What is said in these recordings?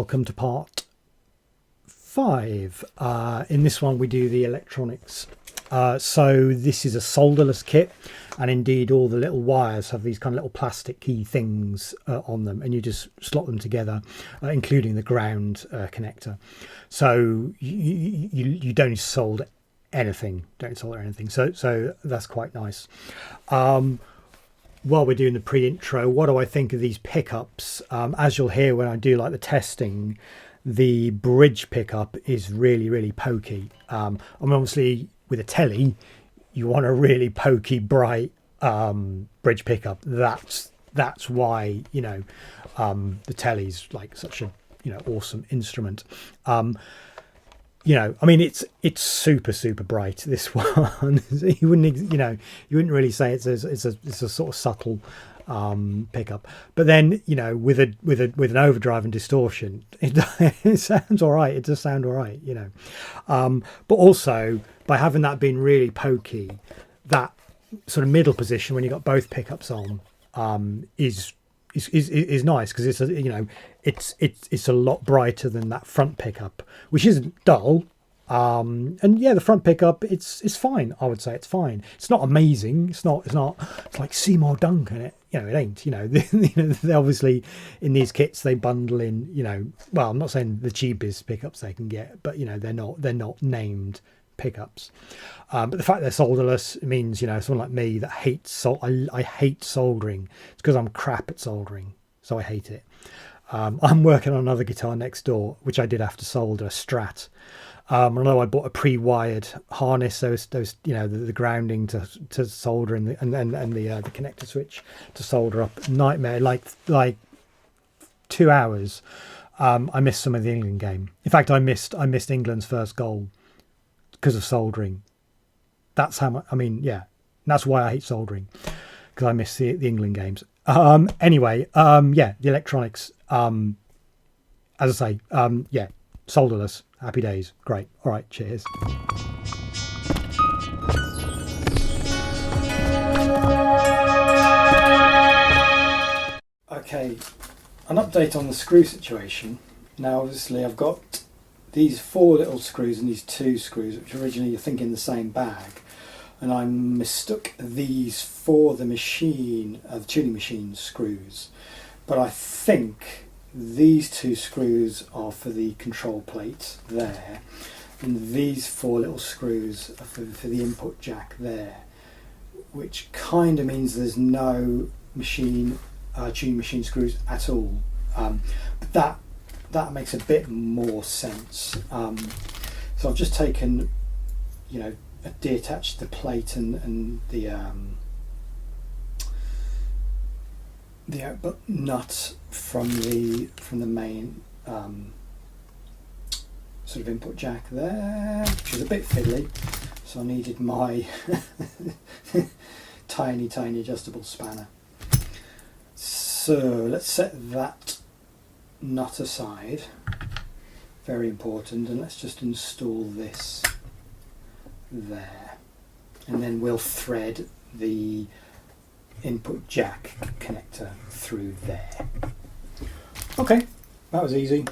welcome to part 5. In this one we do the electronics. So this is a solderless kit, and indeed all the little wires have these kind of little plastic key things on them, and you just slot them together, including the ground connector. So you don't solder anything. So that's quite nice. While we're doing the pre-intro, what do I think of these pickups? As you'll hear when I do like the testing, the bridge pickup is really pokey. Obviously with a Tele, you want a really pokey, bright bridge pickup. That's why the Tele's like such a awesome instrument. I mean, it's super bright. This one, you wouldn't really say it's a sort of subtle pickup. But then with an overdrive and distortion, it sounds all right. It does sound all right, But also by having that being really pokey, that sort of middle position when you got both pickups on is nice, because it's a lot brighter than that front pickup, which isn't dull. And yeah, the front pickup it's fine. I would say it's fine. It's not amazing. It's like Seymour Duncan. It ain't. They obviously in these kits they bundle in. Well, I'm not saying the cheapest pickups they can get, but they're not named pickups. But the fact they're solderless means someone like me that hates I hate soldering. It's because I'm crap at soldering, so I hate it. I'm working on another guitar next door, which I did have to solder a Strat. I know I bought a pre-wired harness, those the grounding to solder and the connector switch to solder up. Nightmare, like 2 hours. I missed some of the England game. In fact, I missed England's first goal because of soldering. That's how much. I mean, yeah, that's why I hate soldering, because I miss the England games. Anyway, yeah, the electronics. As I say, yeah, solderless. Happy days. Great. All right. Cheers. Okay, an update on the screw situation. Now, obviously, I've got these 4 little screws and these 2 screws, which originally I think in the same bag, and I mistook these for the tuning machine screws, but I think these 2 screws are for the control plate there, and these 4 little screws are for the input jack there, which kind of means there's no tuning machine screws at all. But that makes a bit more sense. So I've just taken, deattached the plate and the output nut from the main sort of input jack there, which is a bit fiddly. So I needed my tiny adjustable spanner. So let's set that nut aside, very important, and let's just install this there, and then we'll thread the input jack connector through there. Okay, that was easy.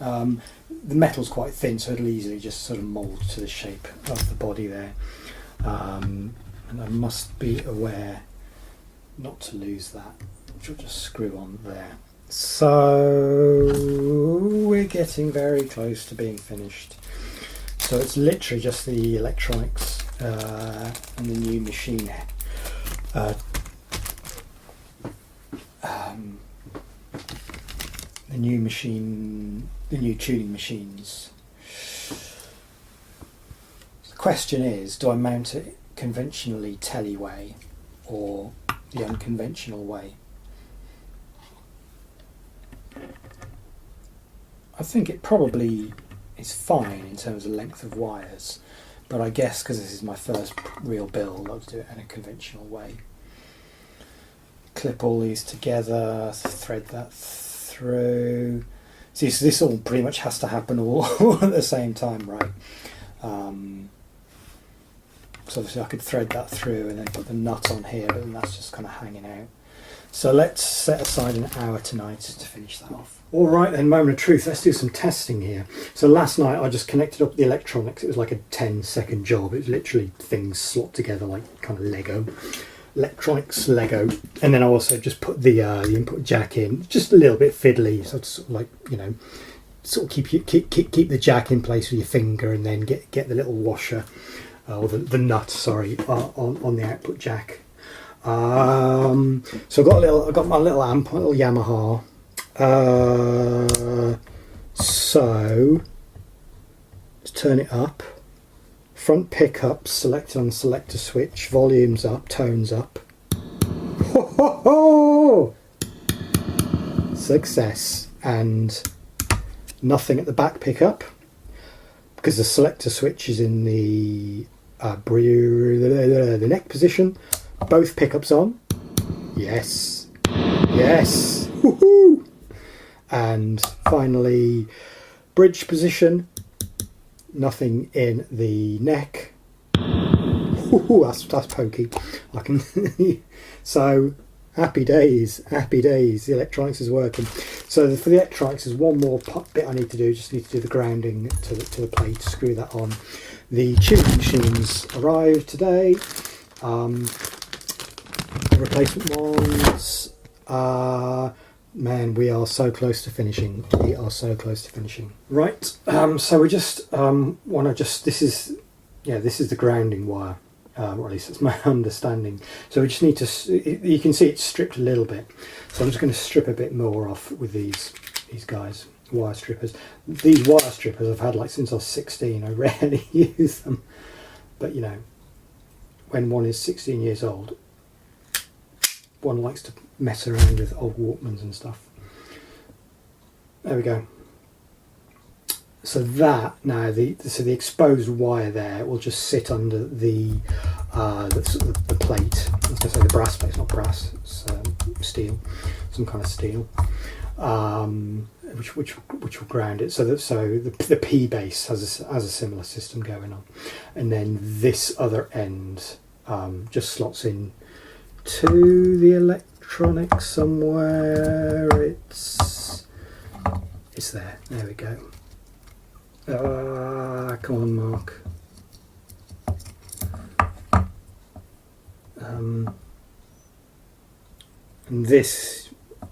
The metal's quite thin, so it'll easily just sort of mould to the shape of the body there, and I must be aware not to lose that, which will just screw on there. So we're getting very close to being finished. So it's literally just the electronics and the new machine, the new tuning machines. The question is, do I mount it conventionally Tele way or the unconventional way? I think it probably is fine in terms of length of wires, but I guess because this is my first real build, I'll do it in a conventional way. Clip all these together, thread that through. See, so this all pretty much has to happen all at the same time, right? So obviously I could thread that through and then put the nut on here, but then that's just kind of hanging out. So let's set aside an hour tonight to finish that off. All right then, moment of truth, let's do some testing here. So last night I just connected up the electronics. It was like a 10-second job. It was literally things slot together like kind of Lego. Electronics Lego. And then I also just put the input jack in, just a little bit fiddly, so it's sort of like, you know, sort of keep the jack in place with your finger, and then get the little washer, or the nut, sorry, on the output jack. So I've got my little amp, my little Yamaha. So let's turn it up. Front pickups selected on the selector switch. Volumes up, tones up. Ho, ho, ho! Success. And nothing at the back pickup because the selector switch is in the neck position. Both pickups on. Yes. Yes. Woohoo! And finally, bridge position. Nothing in the neck. Ooh, that's pokey. I can. So happy days, happy days. The electronics is working. So for the electronics, there's one more bit I need to do. Just need to do the grounding to the plate. Screw that on. The tuning machines arrived today. Replacement ones. Man, we are so close to finishing. We are so close to finishing. Right. So we just want to this is the grounding wire, or at least that's my understanding. So we just need to. You can see it's stripped a little bit. So I'm just going to strip a bit more off with these guys, wire strippers. These wire strippers I've had like since I was 16. I rarely use them, but you know, when one is 16 years old, one likes to mess around with old Walkmans and stuff. There we go. So that now the exposed wire there will just sit under the plate. I was going to say the brass plate. It's not brass. It's steel, some kind of steel, which will ground it. So the P base has a similar system going on, and then this other end just slots in to the electronics somewhere. It's there. There we go. Come on, Mark. And this, I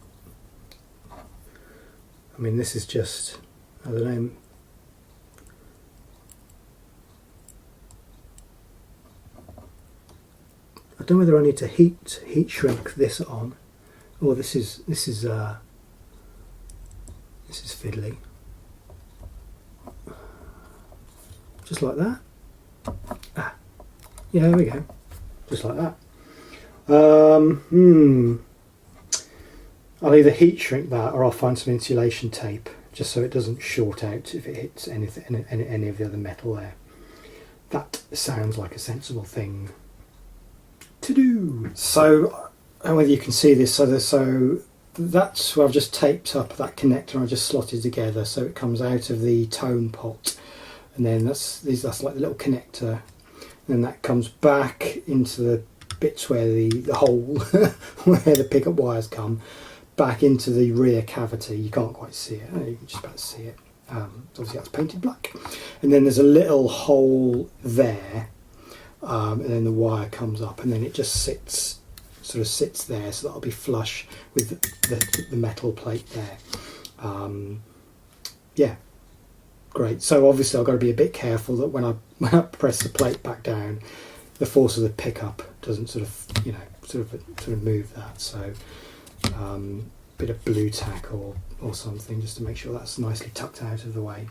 mean, this is just, I don't know. I don't know whether I need to heat shrink this on, or this is fiddly. Just like that. Yeah, there we go. Just like that. I'll either heat shrink that, or I'll find some insulation tape just so it doesn't short out if it hits any of the other metal there. That sounds like a sensible thing to do. So, I don't know whether you can see this. So that's where I've just taped up that connector. I just slotted together so it comes out of the tone pot, and then that's like the little connector. And then that comes back into the bits where the hole where the pickup wires come back into the rear cavity. You can't quite see it. You can just about see it. Obviously that's painted black. And then there's a little hole there, and then the wire comes up, and then it just sits there, so that'll be flush with the metal plate there. Yeah, great. So obviously I've got to be a bit careful that when I press the plate back down, the force of the pickup doesn't sort of move that. So bit of blue tack or something just to make sure that's nicely tucked out of the way.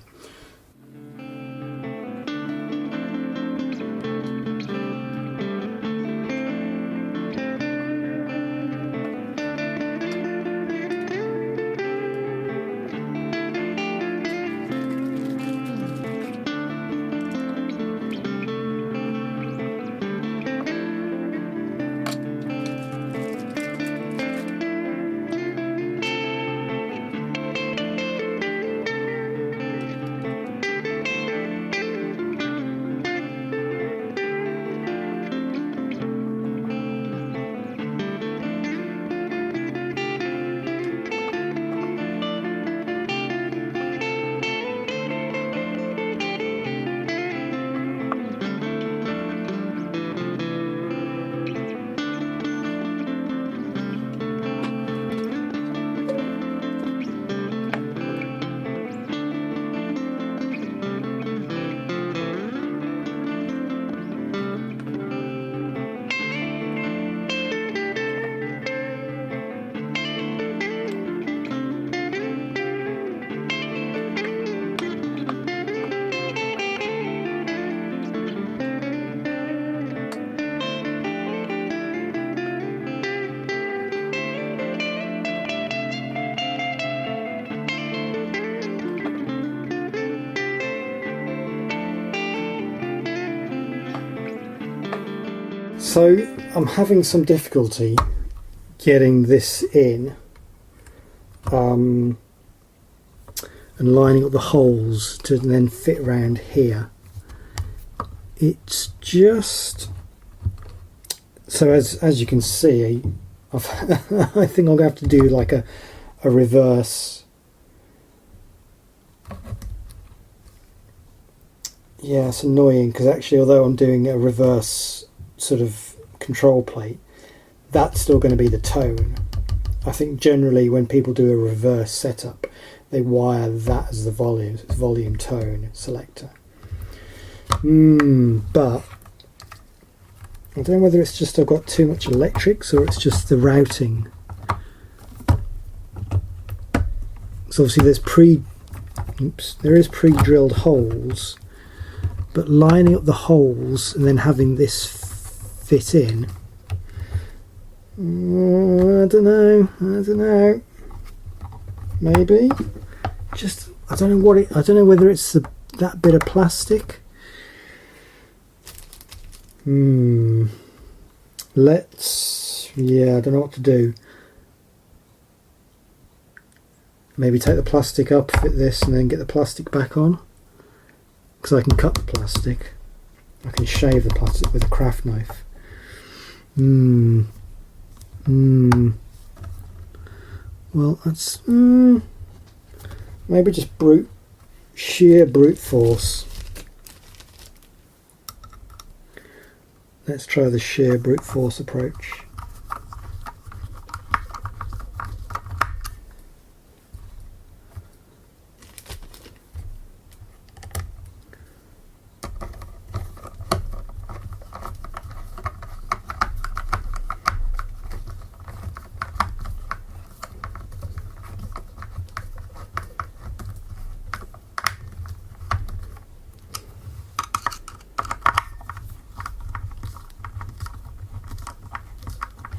So I'm having some difficulty getting this in and lining up the holes to then fit around here. It's just so as you can see, I think I'm going to have to do like a reverse. Yeah, it's annoying because actually, although I'm doing a reverse sort of control plate, that's still going to be the tone. I think generally when people do a reverse setup, they wire that as the volume, so it's volume tone selector. But I don't know whether it's just I've got too much electrics or it's just the routing. So obviously there is pre-drilled holes, but lining up the holes and then having this fit in, I don't know. Maybe just I don't know whether it's that bit of plastic. I don't know what to do. Maybe take the plastic up, fit this, and then get the plastic back on. Because I can cut the plastic. I can shave the plastic with a craft knife. Well, that's maybe just sheer brute force. Let's try the sheer brute force approach.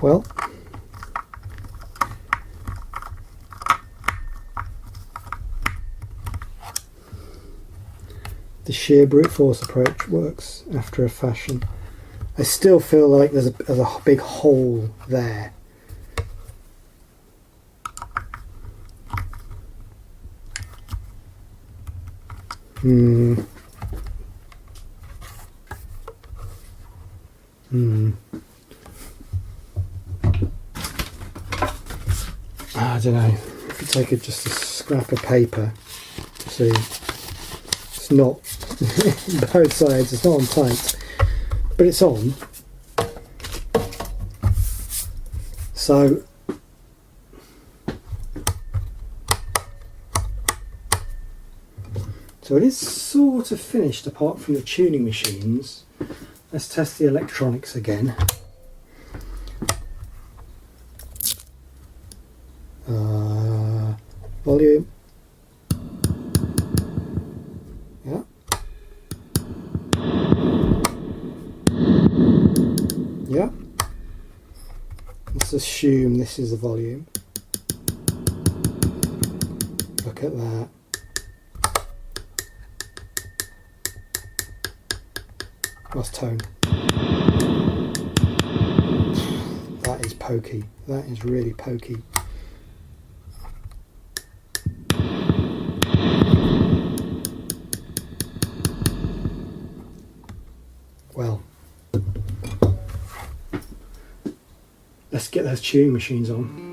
Well, the sheer brute force approach works after a fashion. I still feel like there's a big hole there. I don't know. If you take just a scrap of paper, see, it's not both sides. It's not on tight, but it's on. So it is sort of finished apart from the tuning machines. Let's test the electronics again. Volume. Yeah. Yeah. Let's assume this is the volume. Look at that. What's tone? That is pokey. That is really pokey. Well, let's get those tuning machines on.